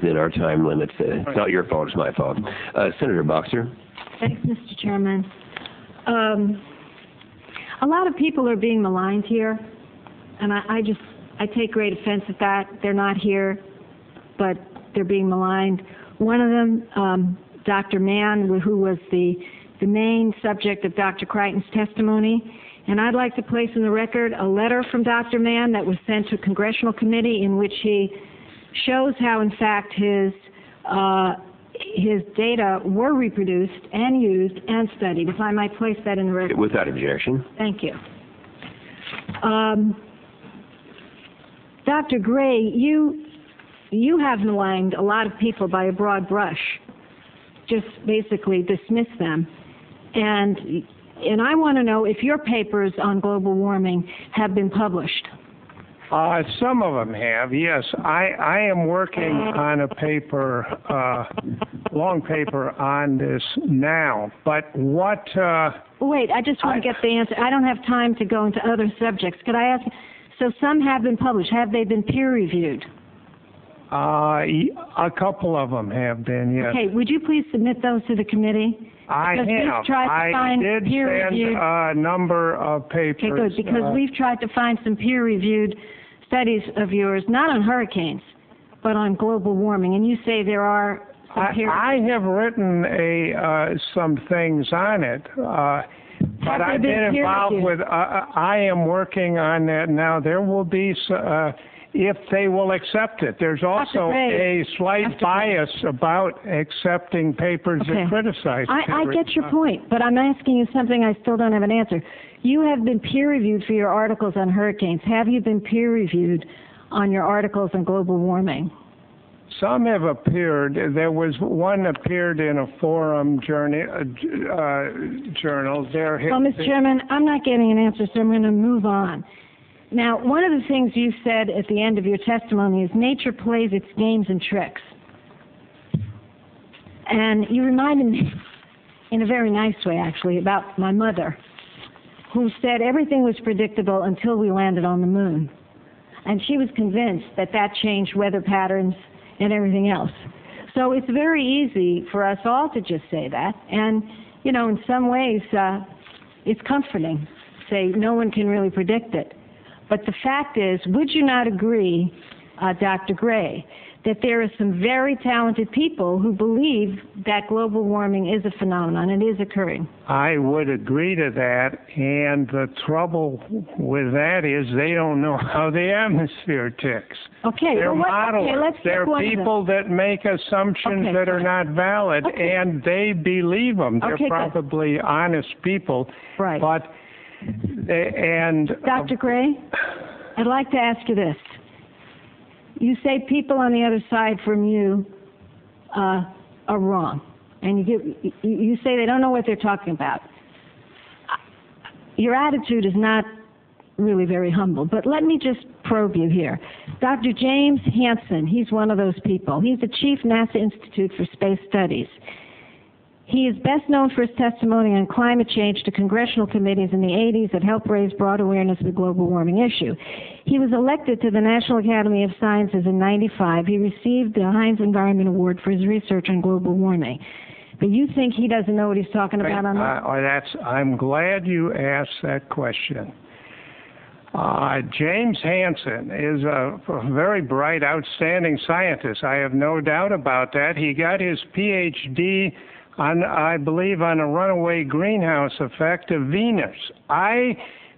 within our time limits. It's not your fault, it's my fault. Senator Boxer. Thanks, Mr. Chairman. A lot of people are being maligned here, and I take great offense at that. They're not here, but they're being maligned. One of them, Dr. Mann, who was the main subject of Dr. Crichton's testimony, and I'd like to place in the record a letter from Dr. Mann that was sent to a congressional committee in which he shows how, in fact, his data were reproduced and used and studied. If I might place that in the record. Without objection. Thank you. Dr. Gray, you have maligned a lot of people by a broad brush, just basically dismiss them. And I want to know if your papers on global warming have been published. Some of them have, yes. I am working on a paper, long paper on this now. But what... Wait, I just want to get the answer. I don't have time to go into other subjects. Could I ask, so some have been published. Have they been peer-reviewed? A couple of them have been, yes. Okay, would you please submit those to the committee? I have. I did send a number of papers. Okay, good, because we've tried to find some peer-reviewed studies of yours, not on hurricanes, but on global warming, and you say there are some I have written some things on it, but I've been involved with, I am working on that now. There will be, if they will accept it. There's also a slight bias about accepting papers that criticize. I get your point, but I'm asking you something I still don't have an answer. You have been peer-reviewed for your articles on hurricanes. Have you been peer-reviewed on your articles on global warming? Some have appeared. There was one appeared in a forum journal. Well, Mr. Chairman, I'm not getting an answer, so I'm going to move on. Now, one of the things you said at the end of your testimony is nature plays its games and tricks. And you reminded me, in a very nice way actually, about my mother, who said everything was predictable until we landed on the moon. And she was convinced that that changed weather patterns and everything else. So it's very easy for us all to just say that. And, you know, in some ways, it's comforting. Say, no one can really predict it. But the fact is, would you not agree, Dr. Gray, that there are some very talented people who believe that global warming is a phenomenon and is occurring? I would agree to that, and the trouble with that is they don't know how the atmosphere ticks. Okay, they're well, modelers. Let's they're people that make assumptions that are not valid, and they believe them. They're probably honest people. Right. But Dr. Gray, I'd like to ask you this. You say people on the other side from you are wrong, and you say they don't know what they're talking about. Your attitude is not really very humble, but let me just probe you here. Dr. James Hansen, he's one of those people. He's the chief NASA Institute for Space Studies. He is best known for his testimony on climate change to congressional committees in the 80s that helped raise broad awareness of the global warming issue. He was elected to the National Academy of Sciences in '95. He received the Heinz Environment Award for his research on global warming. But you think he doesn't know what he's talking about on that? I'm glad you asked that question. James Hansen is a very bright, outstanding scientist. I have no doubt about that. He got his PhD I believe on a runaway greenhouse effect of Venus. I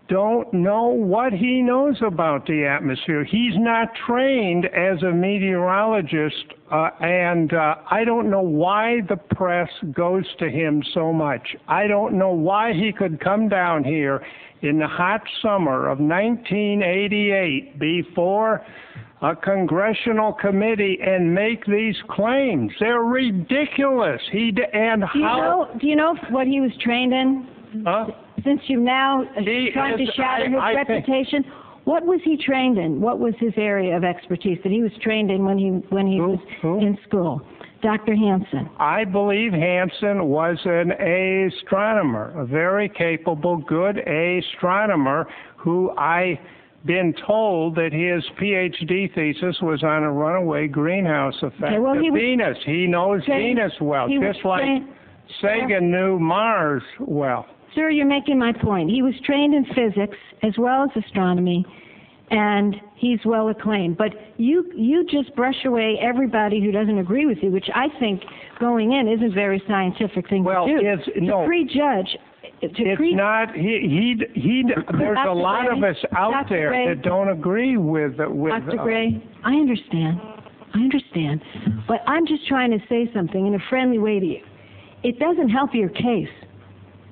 don't know what he knows about the atmosphere. He's not trained as a meteorologist, and I don't know why the press goes to him so much. I don't know why he could come down here in the hot summer of 1988 before a congressional committee and make these claims. They're ridiculous. Do you know what he was trained in? Huh? Since you've now tried to shatter his reputation, what was he trained in? What was his area of expertise that he was trained in when he was in school? Dr. Hansen. I believe Hansen was an astronomer, a very capable, good astronomer who I been told that his PhD thesis was on a runaway greenhouse effect Okay, well, of he was Venus. He knows trained- Venus well, he was just like trained- Sagan knew Mars well. Sir, you're making my point. He was trained in physics as well as astronomy, and he's well acclaimed. But you just brush away everybody who doesn't agree with you, which I think going in isn't a very scientific thing Well, to do. it's To no. prejudge. It's not. There's a lot of us out Dr. there Gray, that don't agree with. Dr. Gray, I understand, but I'm just trying to say something in a friendly way to you. It doesn't help your case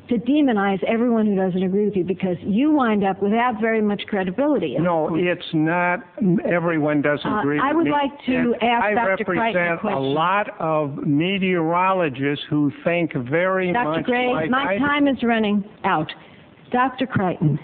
to demonize everyone who doesn't agree with you, because you wind up without very much credibility. No, it's not. Everyone doesn't agree with me. I would like to ask Dr. Crichton a I represent question. a lot of meteorologists who think very Dr. much Gray, like my time is running out. Dr. Crichton,